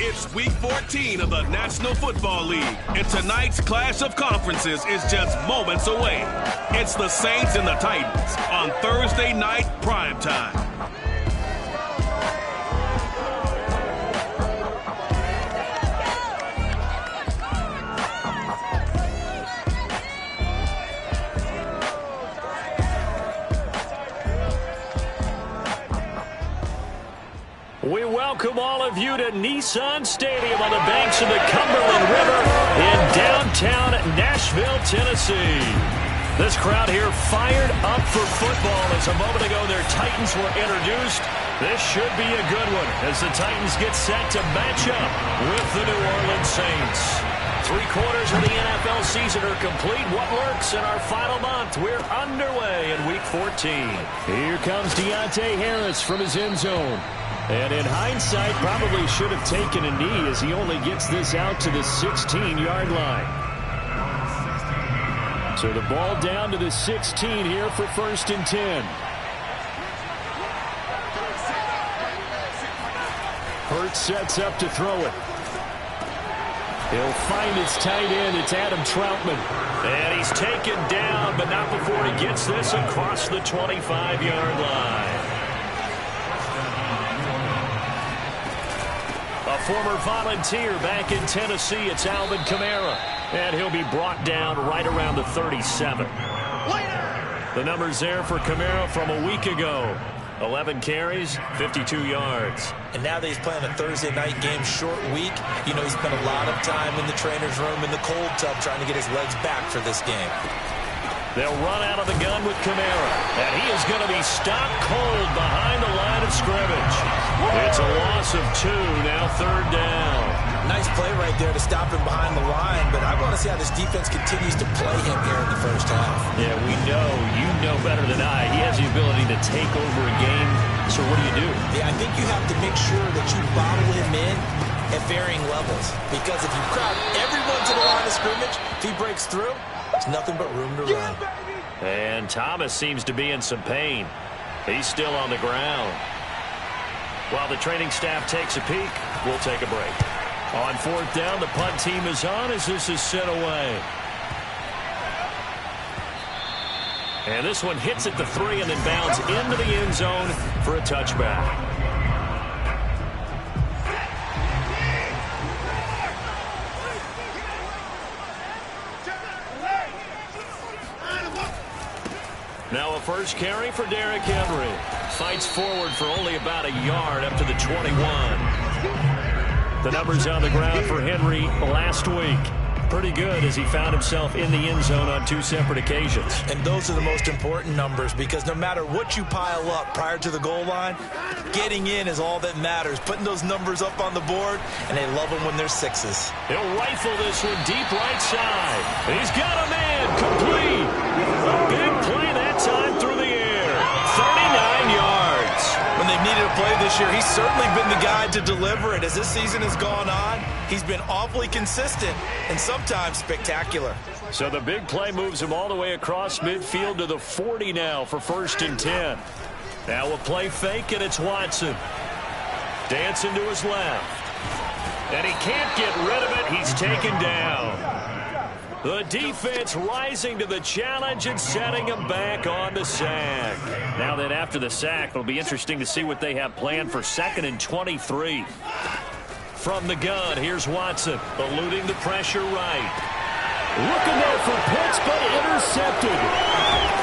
It's Week 14 of the National Football League, and tonight's clash of conferences is just moments away. It's the Saints and the Titans on Thursday night primetime. We welcome all of you to Nissan Stadium on the banks of the Cumberland River in downtown Nashville, Tennessee. This crowd here fired up for football as a moment ago their Titans were introduced. This should be a good one as the Titans get set to match up with the New Orleans Saints. 3/4 of the NFL season are complete. What works in our final month? We're underway in Week 14. Here comes Deontay Harris from his end zone. And in hindsight, probably should have taken a knee as he only gets this out to the 16-yard line. So the ball down to the 16 here for 1st and 10. Hurts sets up to throw it. He'll find his tight end. It's Adam Troutman. And he's taken down, but not before he gets this across the 25-yard line. A former volunteer back in Tennessee, it's Alvin Kamara. And he'll be brought down right around the 37. The numbers there for Kamara from a week ago. 11 carries, 52 yards. And now that he's playing a Thursday night game, short week, you know, he spent a lot of time in the trainer's room in the cold tub trying to get his legs back for this game. They'll run out of the gun with Kamara. And he is going to be stopped cold behind the line of scrimmage. It's a loss of 2, now 3rd down. Nice play right there to stop him behind the line, but I want to see how this defense continues to play him here in the first half. Yeah, we know, you know better than I, he has the ability to take over a game. So what do? Yeah, I think you have to make sure that you bottle him in at varying levels, because if you crowd everyone to the line of scrimmage, if he breaks through, there's nothing but room to run. And Thomas seems to be in some pain. He's still on the ground. While the training staff takes a peek, we'll take a break. On 4th down, the punt team is on as this is sent away. And this one hits at the 3 and then bounds into the end zone for a touchback. Now a first carry for Derrick Henry. Fights forward for only about a yard up to the 21. The numbers on the ground for Henry last week. Pretty good as he found himself in the end zone on 2 separate occasions. And those are the most important numbers, because no matter what you pile up prior to the goal line, getting in is all that matters. Putting those numbers up on the board, and they love them when they're 6s. He'll rifle this one deep right side. He's got a man complete. A big play that time through the air. 39 yards. When they've needed a play this year, he's certainly been the guy to deliver it. As this season has gone on, he's been awfully consistent and sometimes spectacular. So the big play moves him all the way across midfield to the 40 now for 1st and 10. Now a play fake, and it's Watson. Dancing to his left. And he can't get rid of it. He's taken down. The defense rising to the challenge and setting him back on the sack. Now that after the sack, it'll be interesting to see what they have planned for 2nd and 23. From the gun, here's Watson, eluding the pressure right. Looking there for Pitts, but intercepted.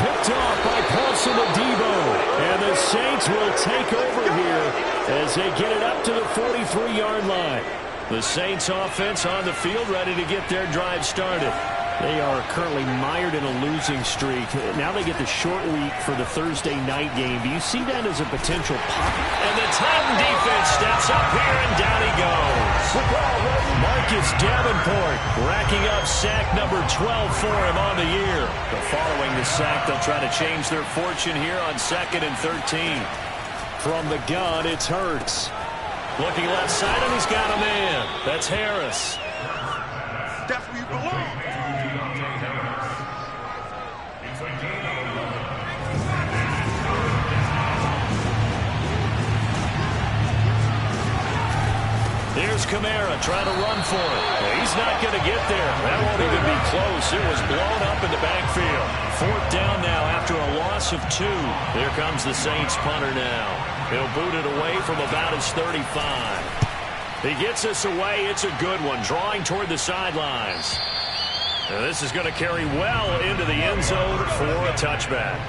Picked off by Paulson Adebo. And the Saints will take over here as they get it up to the 43-yard line. The Saints offense on the field ready to get their drive started. They are currently mired in a losing streak. Now they get the short week for the Thursday night game. Do you see that as a potential pop? And the Titan defense steps up here, and down he goes. Marcus Davenport racking up sack number 12 for him on the year. But following the sack, they'll try to change their fortune here on 2nd and 13. From the gun, it's Hurts. Looking left side, and he's got a man. That's Harris. That's where you belong. Here's Kamara trying to run for it. He's not going to get there. That won't even be close. It was blown up in the backfield. 4th down now after a loss of 2. Here comes the Saints punter now. He'll boot it away from about his 35. He gets us away. It's a good one, drawing toward the sidelines. And this is going to carry well into the end zone for a touchback.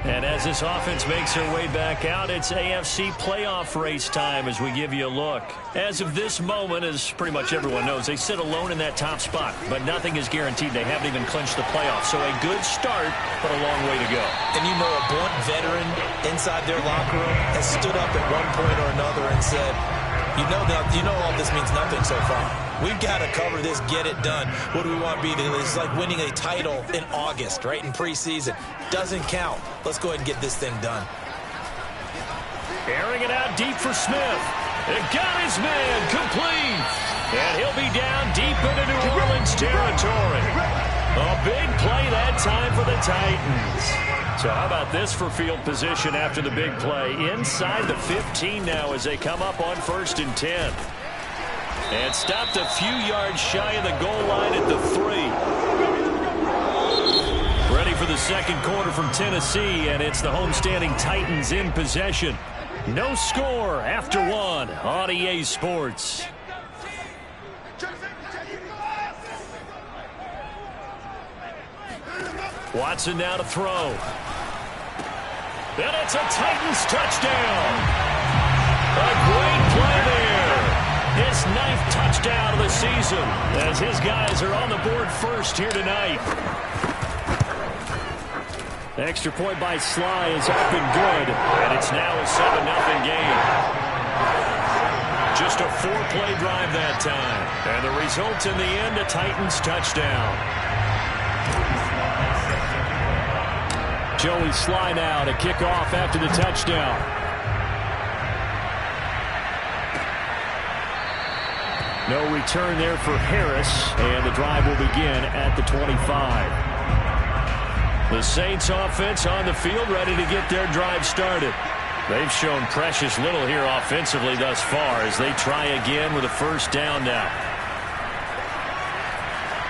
And as this offense makes their way back out, it's AFC playoff race time as we give you a look. As of this moment, as pretty much everyone knows, they sit alone in that top spot, but nothing is guaranteed. They haven't even clinched the playoffs, so a good start, but a long way to go. And you know, a blunt veteran inside their locker room has stood up at one point or another and said, you know all this means nothing so far. We've got to cover this, get it done. What do we want to be? It's like winning a title in August, right, in preseason. Doesn't count. Let's go ahead and get this thing done. Airing it out deep for Smith. It got his man complete. And he'll be down deep into New Orleans territory. A big play that time for the Titans. So how about this for field position after the big play? Inside the 15 now as they come up on 1st and 10. And stopped a few yards shy of the goal line at the 3. Ready for the second quarter from Tennessee, and it's the homestanding Titans in possession. No score after 1 on EA Sports. Watson now to throw. And it's a Titans touchdown. A great play there. His 9th touchdown of the season as his guys are on the board first here tonight. The extra point by Sly is up and good, and it's now a 7-0 game. Just a 4-play drive that time, and the result in the end, a Titans touchdown. Joey Sly now to kick off after the touchdown. No return there for Harris, and the drive will begin at the 25. The Saints offense on the field ready to get their drive started. They've shown precious little here offensively thus far as they try again with a 1st down now.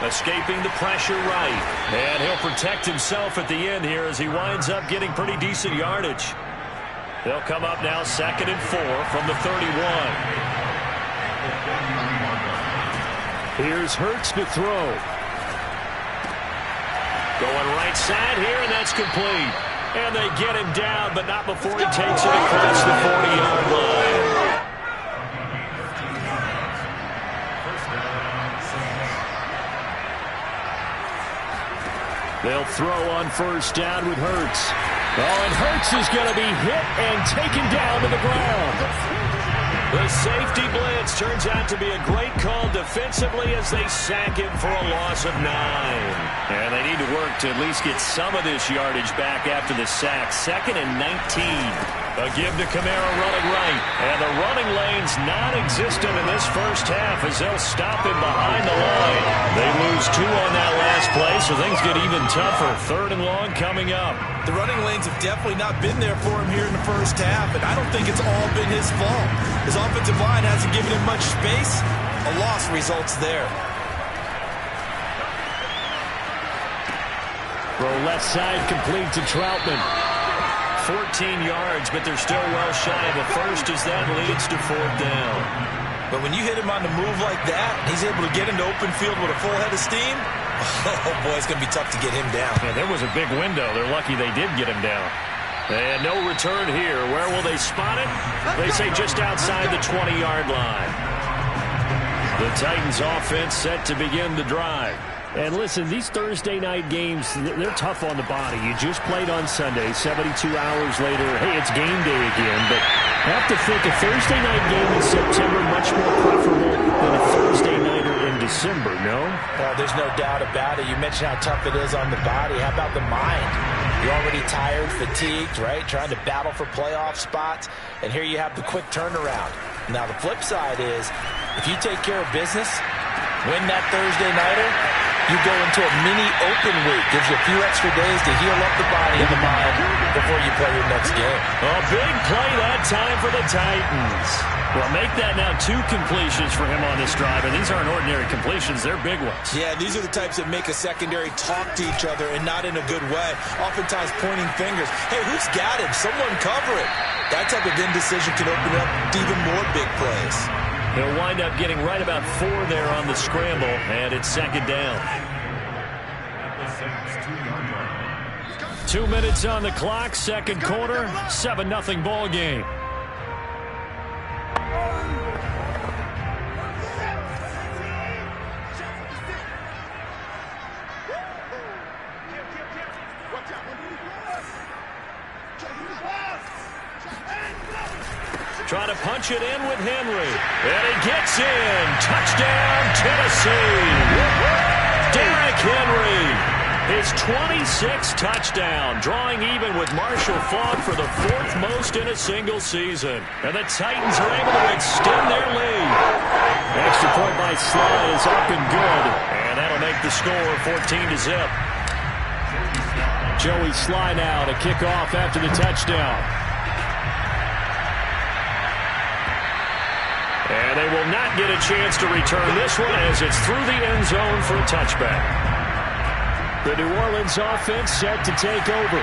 Escaping the pressure right. And he'll protect himself at the end here as he winds up getting pretty decent yardage. They'll come up now 2nd and 4 from the 31. Here's Hurts to throw. Going right side here, and that's complete. And they get him down, but not before he takes it across the 40-yard line. They'll throw on 1st down with Hurts. Oh, and Hurts is going to be hit and taken down to the ground. The safety blitz turns out to be a great call defensively as they sack him for a loss of 9. And they need to work to at least get some of this yardage back after the sack. 2nd and 19. A give to Kamara running right. And the running lane's non-existent in this first half as they'll stop him behind the line. They lose 2 on that last play, so things get even tougher. 3rd and long coming up. The running lanes have definitely not been there for him here in the first half, and I don't think it's all been his fault. His offensive line hasn't given him much space. A loss results there. Throw left side complete to Troutman. 14 yards, but they're still well shy of the first as that leads to 4th down. But when you hit him on the move like that, he's able to get into open field with a full head of steam. Oh, boy, it's going to be tough to get him down. Yeah, there was a big window. They're lucky they did get him down. And no return here. Where will they spot it? They say just outside the 20-yard line. The Titans offense set to begin the drive. And listen, these Thursday night games, they're tough on the body. You just played on Sunday, 72 hours later, hey, it's game day again. But I have to think a Thursday night game in September much more preferable than a Thursday nighter in December, no? There's no doubt about it. You mentioned how tough it is on the body. How about the mind? You're already tired, fatigued, right? Trying to battle for playoff spots. And here you have the quick turnaround. Now, the flip side is, if you take care of business, win that Thursday nighter, you go into a mini open week. Gives you a few extra days to heal up the body and the mind before you play your next game. A big play that time for the Titans. Well, make that now 2 completions for him on this drive, and these aren't ordinary completions. They're big ones. Yeah, these are the types that make a secondary talk to each other and not in a good way. Oftentimes pointing fingers. Hey, who's got him? Someone cover it. That type of indecision can open up to even more big plays. He'll wind up getting right about 4 there on the scramble, and it's second down. 2 minutes on the clock, second quarter, 7-0 ball game. Trying to punch it in with Henry. And he gets in. Touchdown, Tennessee. Derrick Henry. His 26th touchdown, drawing even with Marshall Faulk for the 4th most in a single season. And the Titans are able to extend their lead. Extra point by Sly is up and good. And that'll make the score 14-0. Joey Sly now to kick off after the touchdown. And they will not get a chance to return this one as it's through the end zone for a touchback. The New Orleans offense set to take over.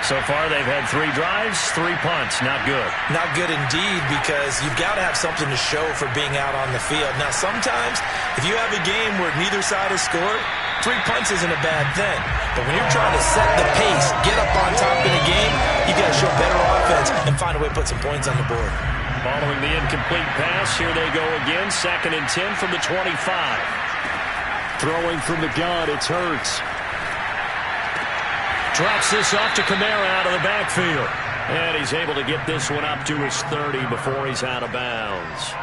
So far, they've had 3 drives, 3 punts. Not good. Not good indeed, because you've got to have something to show for being out on the field. Now, sometimes, if you have a game where neither side has scored, 3 punts isn't a bad thing. But when you're trying to set the pace, get up on top in a game, you got to show better offense and find a way to put some points on the board. Following the incomplete pass, here they go again. 2nd and 10 from the 25. Throwing from the gun, it's Hurts. Drops this off to Kamara out of the backfield. And he's able to get this one up to his 30 before he's out of bounds.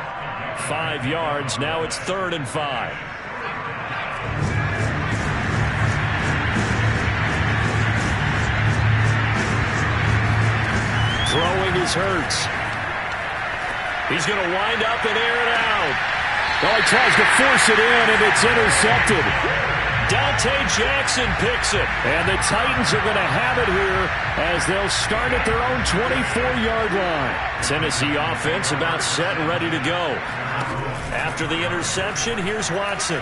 5 yards, now it's 3rd and 5. Throwing is Hurts. He's going to wind up and air it out. Oh, he tries to force it in, and it's intercepted. Dante Jackson picks it. And the Titans are going to have it here as they'll start at their own 24-yard line. Tennessee offense about set and ready to go. After the interception, here's Watson.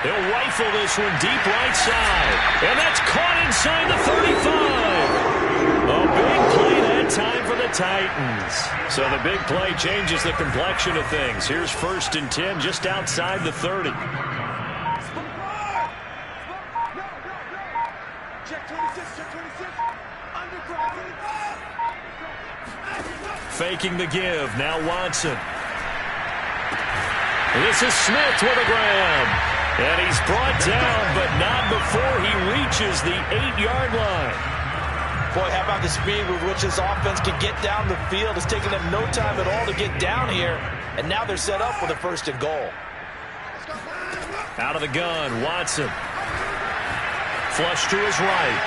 He'll rifle this one deep right side. And that's caught inside the 35. A big play that time for the Titans. So the big play changes the complexion of things. Here's 1st and 10 just outside the 30. Faking the give. Now Watson. This is Smith with a grab. And he's brought down, but not before he reaches the 8-yard line. Boy, how about the speed with which this offense can get down the field? It's taken them no time at all to get down here, and now they're set up with a 1st and goal. Out of the gun, Watson. Flush to his right.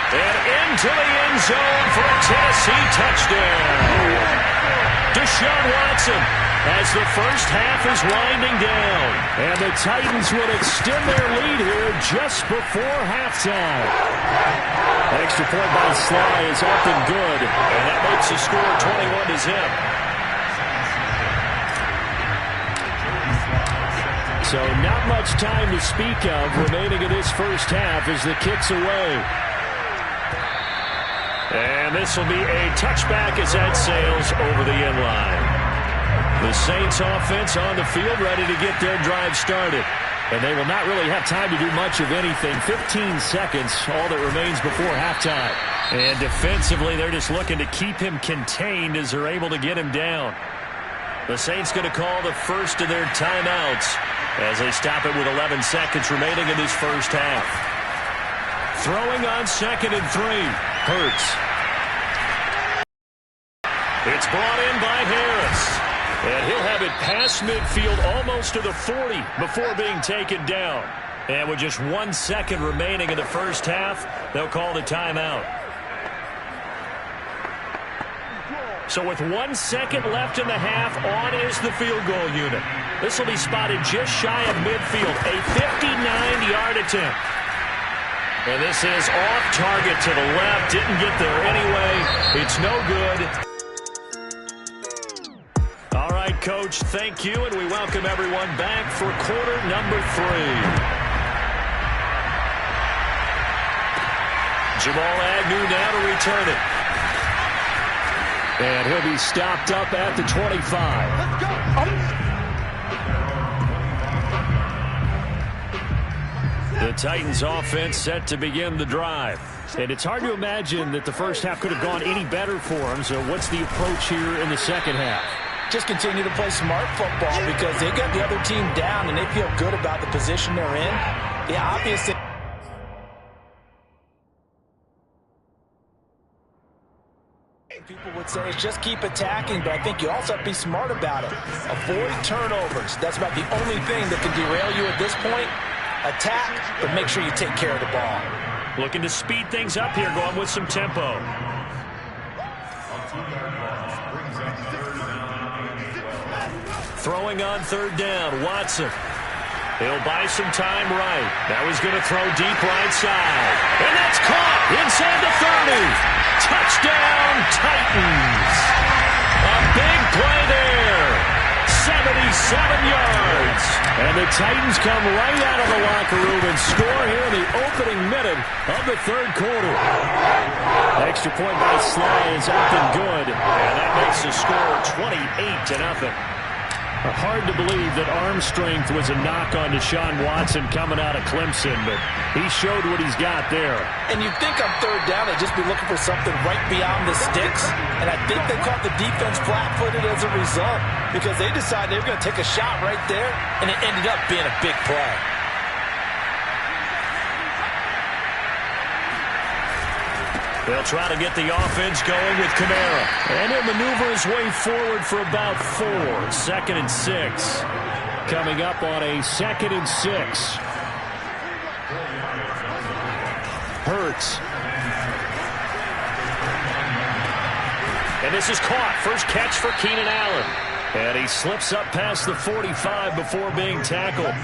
And into the end zone for a Tennessee touchdown. Deshaun Watson as the first half is winding down. And the Titans would extend their lead here just before halftime. Extra point by Sly is up and good. And that makes the score 21-0. So not much time to speak of remaining in this first half as the kick's away. And this will be a touchback as that sails over the end line. The Saints offense on the field ready to get their drive started. And they will not really have time to do much of anything. 15 seconds, all that remains before halftime. And defensively, they're just looking to keep him contained as they're able to get him down. The Saints going to call the first of their timeouts as they stop it with 11 seconds remaining in this first half. Throwing on 2nd and 3. Hurts. It's brought in by Harris. And he'll have it past midfield almost to the 40 before being taken down. And with just 1 second remaining in the first half, they'll call the timeout. So with 1 second left in the half, on is the field goal unit. This will be spotted just shy of midfield, a 59-yard attempt. And this is off target to the left. Didn't get there anyway. It's no good. All right, Coach, thank you, and we welcome everyone back for quarter number 3. Jamal Agnew now to return it. And he'll be stopped up at the 25. Let's go. The Titans offense set to begin the drive. And it's hard to imagine that the first half could have gone any better for them. So what's the approach here in the second half? Just continue to play smart football because they got the other team down and they feel good about the position they're in. The obvious thing. People would say is just keep attacking, but I think you also have to be smart about it. Avoid turnovers. That's about the only thing that can derail you at this point. Attack, but make sure you take care of the ball. Looking to speed things up here, going with some tempo. Throwing on third down, Watson. He'll buy some time right. Now he's going to throw deep right side. And that's caught inside the 30. Touchdown, Titans. A big play there. 77 yards. And the Titans come right out of the locker room and score here in the opening minute of the third quarter. Extra point by Sly is up and good. And that makes the score 28-0. Hard to believe that arm strength was a knock on Deshaun Watson coming out of Clemson, but he showed what he's got there. And you'd think on third down they'd just be looking for something right beyond the sticks, and I think they caught the defense flat-footed as a result because they decided they were going to take a shot right there, and it ended up being a big play. They'll try to get the offense going with Kamara. And he'll maneuver his way forward for about 4. 2nd and 6. Coming up on a 2nd and 6. Hurts. And this is caught. First catch for Keenan Allen. And he slips up past the 45 before being tackled.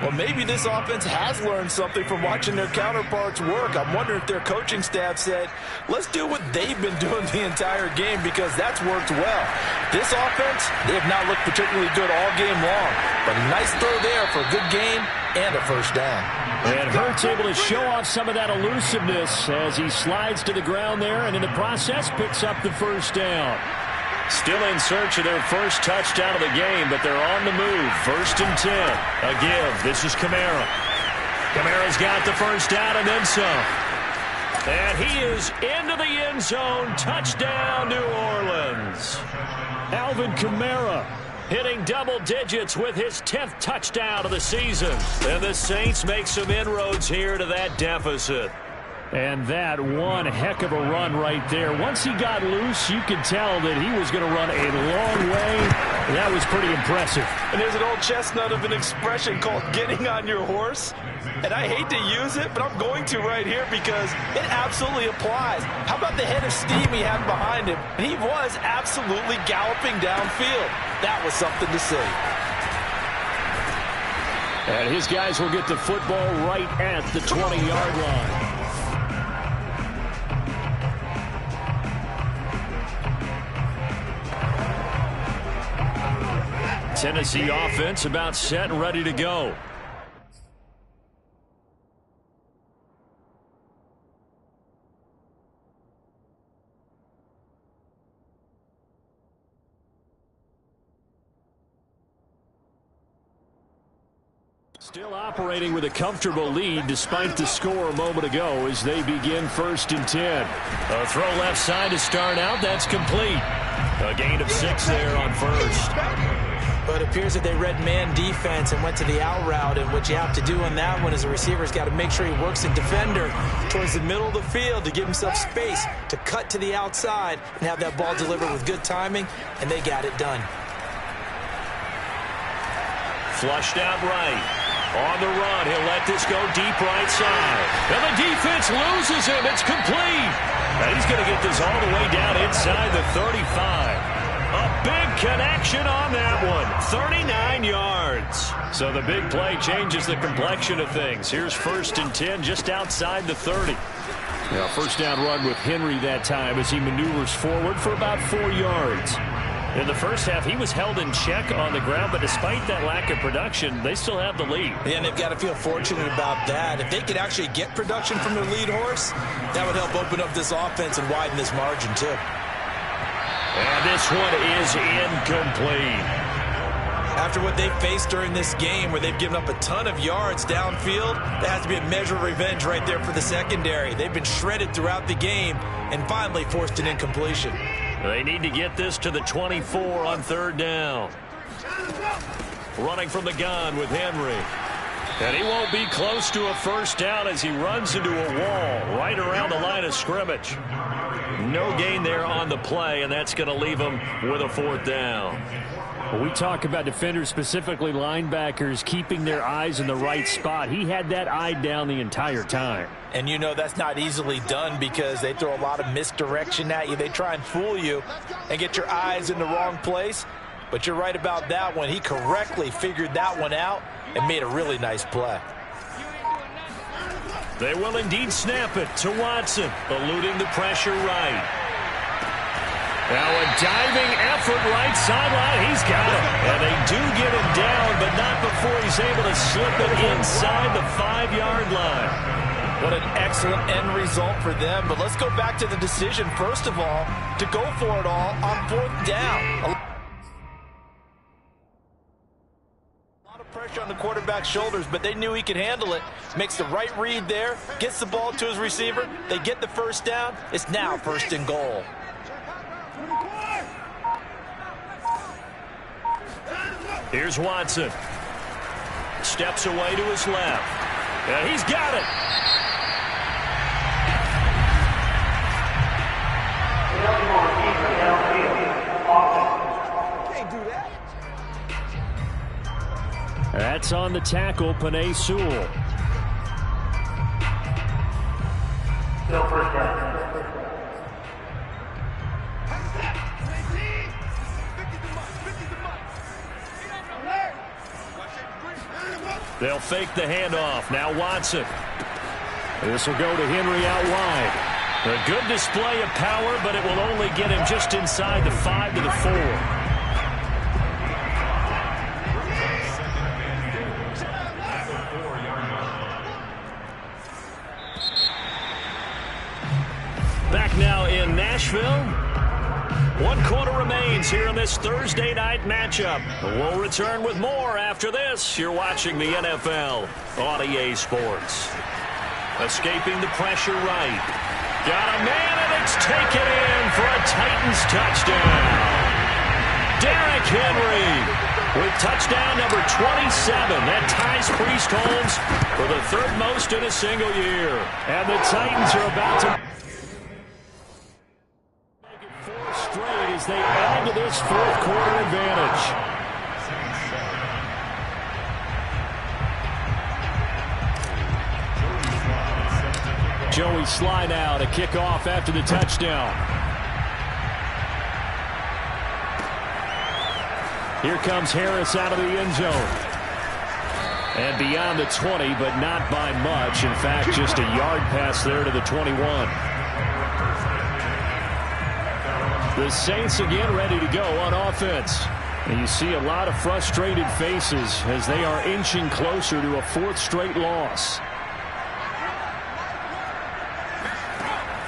Well, maybe this offense has learned something from watching their counterparts work. I'm wondering if their coaching staff said, let's do what they've been doing the entire game because that's worked well. This offense, they have not looked particularly good all game long. But a nice throw there for a good gain and a first down. And Hurts able to show off some of that elusiveness as he slides to the ground there and in the process picks up the first down. Still in search of their first touchdown of the game, but they're on the move. 1st and 10. A give. This is Kamara. Kamara's got the first down and then some. And he is into the end zone. Touchdown, New Orleans. Alvin Kamara hitting double digits with his 10th touchdown of the season. And the Saints make some inroads here to that deficit. And that one heck of a run right there. Once he got loose, you could tell that he was going to run a long way. That was pretty impressive. And there's an old chestnut of an expression called getting on your horse. And I hate to use it, but I'm going to right here because it absolutely applies. How about the head of steam he had behind him? He was absolutely galloping downfield. That was something to see. And his guys will get the football right at the 20-yard line. Tennessee offense about set and ready to go. Still operating with a comfortable lead despite the score a moment ago as they begin 1st and 10. A throw left side to start out. That's complete. A gain of 6 there on 1st. But it appears that they read man defense and went to the out route, and what you have to do on that one is the receiver's got to make sure he works the defender towards the middle of the field to give himself space to cut to the outside and have that ball delivered with good timing, and they got it done. Flushed out right. On the run, he'll let this go deep right side. And the defense loses him. It's complete. And he's going to get this all the way down inside the 35. A big connection on that one. 39 yards. So the big play changes the complexion of things. Here's 1st and 10 just outside the 30. Now, first down run with Henry that time as he maneuvers forward for about 4 yards. In the first half, he was held in check on the ground, but despite that lack of production, they still have the lead. Yeah, and they've got to feel fortunate about that. If they could actually get production from their lead horse, that would help open up this offense and widen this margin, too. And this one is incomplete. After what they faced during this game where they've given up a ton of yards downfield, that has to be a measure of revenge right there for the secondary. They've been shredded throughout the game and finally forced an incompletion. They need to get this to the 24 on 3rd down. Running from the gun with Henry. And he won't be close to a first down as he runs into a wall right around the line of scrimmage. No gain there on the play, and that's going to leave him with a 4th down. We talk about defenders, specifically linebackers, keeping their eyes in the right spot. He had that eye down the entire time. And you know that's not easily done because they throw a lot of misdirection at you. They try and fool you and get your eyes in the wrong place. But you're right about that one. He correctly figured that one out and made a really nice play. They will indeed snap it to Watson, eluding the pressure right. Now a diving effort right sideline. He's got it. And they do get him down, but not before he's able to slip it inside the 5-yard line. What an excellent end result for them. But let's go back to the decision, first of all, to go for it all on 4th down. A lot of pressure on the quarterback's shoulders, but they knew he could handle it. Makes the right read there, gets the ball to his receiver. They get the first down. It's now 1st and goal. Here's Watson. Steps away to his left. And he's got it. Can't do that. That's on the tackle, Penei Sewell. Still first down. They'll fake the handoff. Now Watson. This will go to Henry out wide. A good display of power, but it will only get him just inside the 5 to the 4. Back now in Nashville. 1 quarter remains here in this Thursday night matchup. We'll return with more after this. You're watching the NFL on EA Sports. Escaping the pressure right. Got a man, and it's taken in for a Titans touchdown. Derrick Henry with touchdown number 27. That ties Priest Holmes for the 3rd most in a single year. And the Titans are about to as they add to this 4th quarter advantage. Joey slide out, a kickoff after the touchdown. Here comes Harris out of the end zone. And beyond the 20, but not by much. In fact, just a yard pass there to the 21. The Saints again ready to go on offense. And you see a lot of frustrated faces as they are inching closer to a 4th straight loss.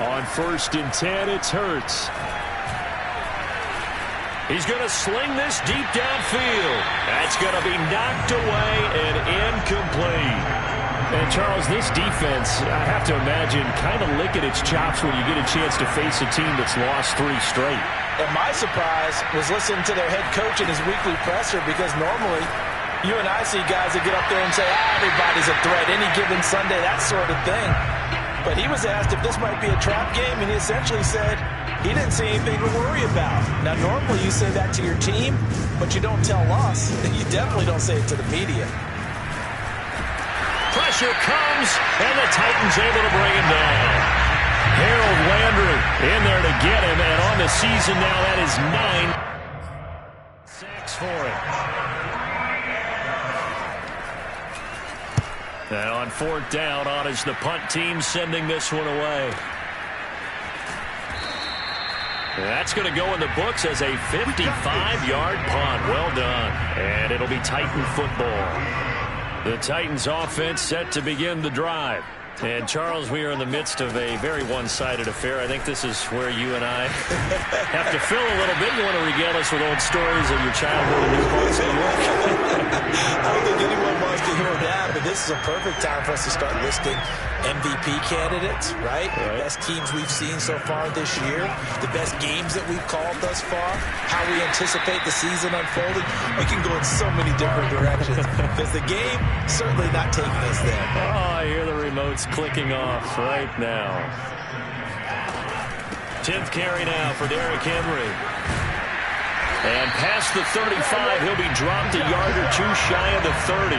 On 1st and 10, it's Hurts. He's going to sling this deep downfield. That's going to be knocked away and incomplete. And, Charles, this defense, I have to imagine, kind of licking its chops when you get a chance to face a team that's lost 3 straight. And my surprise was listening to their head coach in his weekly presser, because normally you and I see guys that get up there and say, everybody's a threat, any given Sunday, that sort of thing. But he was asked if this might be a trap game, and he essentially said he didn't see anything to worry about. Now, normally you say that to your team, but you don't tell us. You definitely don't say it to the media. Pressure comes, and the Titans able to bring him down. Harold Landry in there to get him, and on the season now, that is 9. for him. And on 4th down, on is the punt team sending this one away. That's going to go in the books as a 55-yard punt. Well done. And it'll be Titan football. The Titans offense set to begin the drive. And, Charles, we are in the midst of a very one-sided affair. I think this is where you and I have to fill a little bit. You want to regale us with old stories of your childhood in New Parts, New York? I don't think anyone wants to hear that, but this is a perfect time for us to start listing MVP candidates, right? The best teams we've seen so far this year, the best games that we've called thus far, how we anticipate the season unfolding. We can go in so many different directions because the game certainly not taking us there. Oh, I hear the remotes clicking off right now. 10th carry now for Derrick Henry. And past the 35, he'll be dropped a yard or two shy of the 30.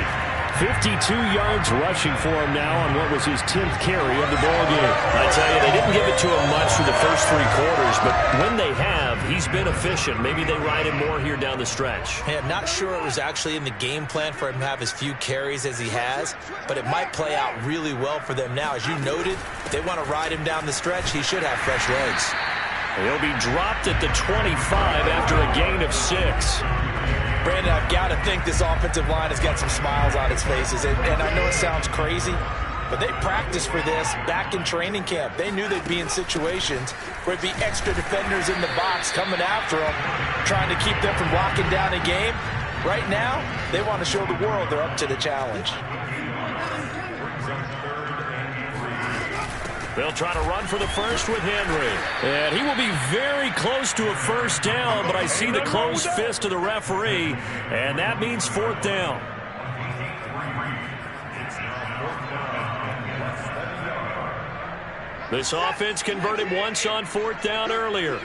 52 yards rushing for him now on what was his 10th carry of the ballgame. I tell you, they didn't give it to him much for the first 3 quarters, but when they have, he's been efficient. Maybe they ride him more here down the stretch. Hey, I'm not sure it was actually in the game plan for him to have as few carries as he has, but it might play out really well for them now. As you noted, if they want to ride him down the stretch, he should have fresh legs. He'll be dropped at the 25 after a gain of 6. Brandon, I've got to think this offensive line has got some smiles on its faces. And I know it sounds crazy, but they practiced for this back in training camp. They knew they'd be in situations where it'd be extra defenders in the box coming after them, trying to keep them from locking down a game. Right now, they want to show the world they're up to the challenge. They'll try to run for the first with Henry. And he will be very close to a first down, but I see the closed fist of the referee, and that means 4th down. This offense converted once on 4th down earlier.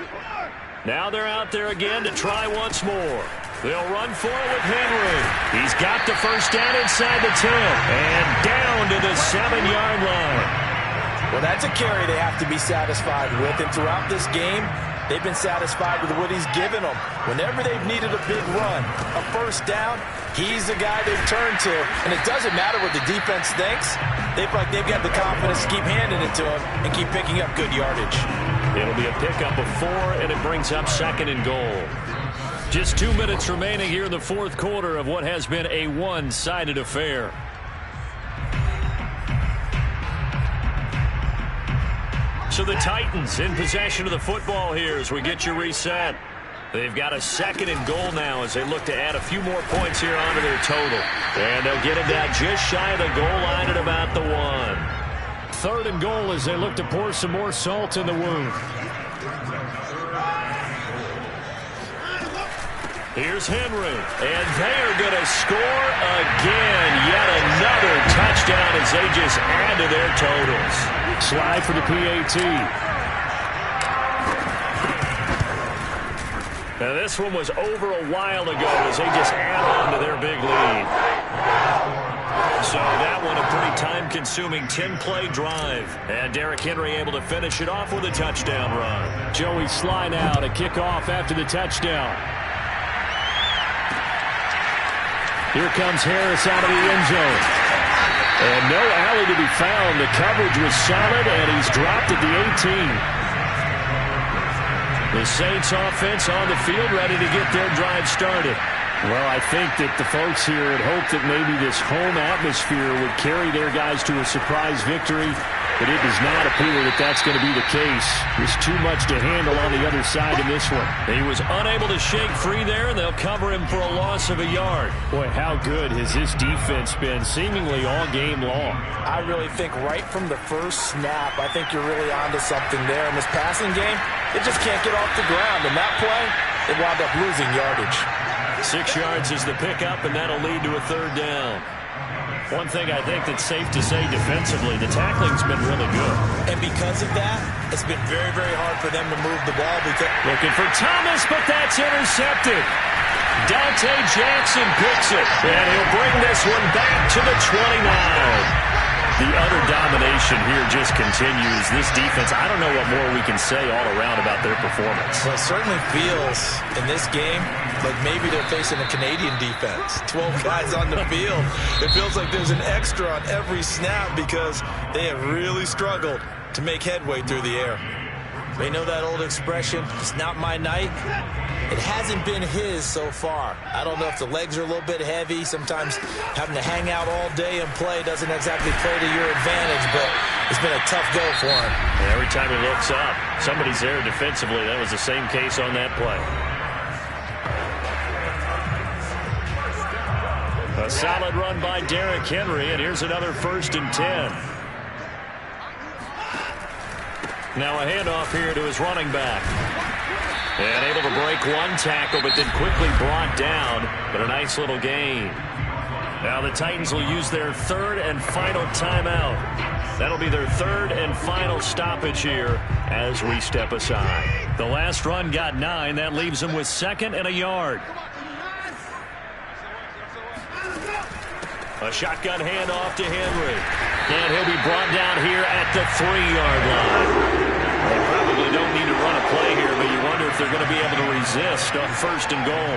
Now they're out there again to try once more. They'll run for it with Henry. He's got the first down inside the 10 and down to the 7-yard line. Well, that's a carry they have to be satisfied with. And throughout this game, they've been satisfied with what he's given them. Whenever they've needed a big run, a first down, he's the guy they've turned to. And it doesn't matter what the defense thinks. They feel like they've got the confidence to keep handing it to him and keep picking up good yardage. It'll be a pickup of 4, and it brings up 2nd and goal. Just 2 minutes remaining here in the 4th quarter of what has been a one-sided affair. So the Titans in possession of the football here as we get you reset. They've got a 2nd and goal now as they look to add a few more points here onto their total. And they'll get it down just shy of the goal line at about the 1. 3rd and goal as they look to pour some more salt in the wound. Here's Henry, and they are going to score again. Yet another touchdown as they just add to their totals. Slide for the PAT. Now this one was over a while ago as they just add on to their big lead. So that one a pretty time-consuming 10-play drive. And Derrick Henry able to finish it off with a touchdown run. Joey Sly now to kick off after the touchdown. Here comes Harris out of the end zone. And no alley to be found. The coverage was solid, and he's dropped at the 18. The Saints offense on the field ready to get their drive started. Well, I think that the folks here had hoped that maybe this home atmosphere would carry their guys to a surprise victory, but it does not appear that that's going to be the case. There's too much to handle on the other side in this one. He was unable to shake free there, and they'll cover him for a loss of a yard. Boy, how good has this defense been seemingly all game long? I really think right from the first snap, I think you're really onto something there. In this passing game, they just can't get off the ground. In that play, they wound up losing yardage. 6 yards is the pickup, and that'll lead to a 3rd down. One thing I think that's safe to say defensively, the tackling's been really good. And because of that, it's been very, very hard for them to move the ball. Looking for Thomas, but that's intercepted. Dante Jackson picks it, and he'll bring this one back to the 29. The utter domination here just continues. This defense, I don't know what more we can say all around about their performance. Well, it certainly feels in this game like maybe they're facing a Canadian defense. 12 guys on the field. It feels like there's an extra on every snap because they have really struggled to make headway through the air. They know that old expression, it's not my night. It hasn't been his so far. I don't know if the legs are a little bit heavy. Sometimes having to hang out all day and play doesn't exactly play to your advantage, but it's been a tough go for him. And every time he looks up, somebody's there defensively. That was the same case on that play. A solid run by Derrick Henry, and here's another 1st and 10. Now a handoff here to his running back. And able to break one tackle, but then quickly brought down. But a nice little gain. Now the Titans will use their 3rd and final timeout. That'll be their 3rd and final stoppage here as we step aside. The last run got 9. That leaves them with 2nd and a yard. A shotgun handoff to Henry. And he'll be brought down here at the 3-yard line. They probably don't need to run a play here, but you wonder if they're going to be able to resist on 1st and goal.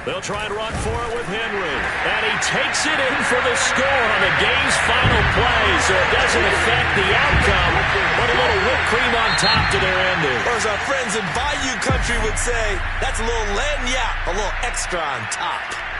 They'll try and run for it with Henry. And he takes it in for the score on the game's final play, so it doesn't affect the outcome, but a little whipped cream on top to their ending. Or as our friends in Bayou Country would say, that's a little lagniappe, a little extra on top.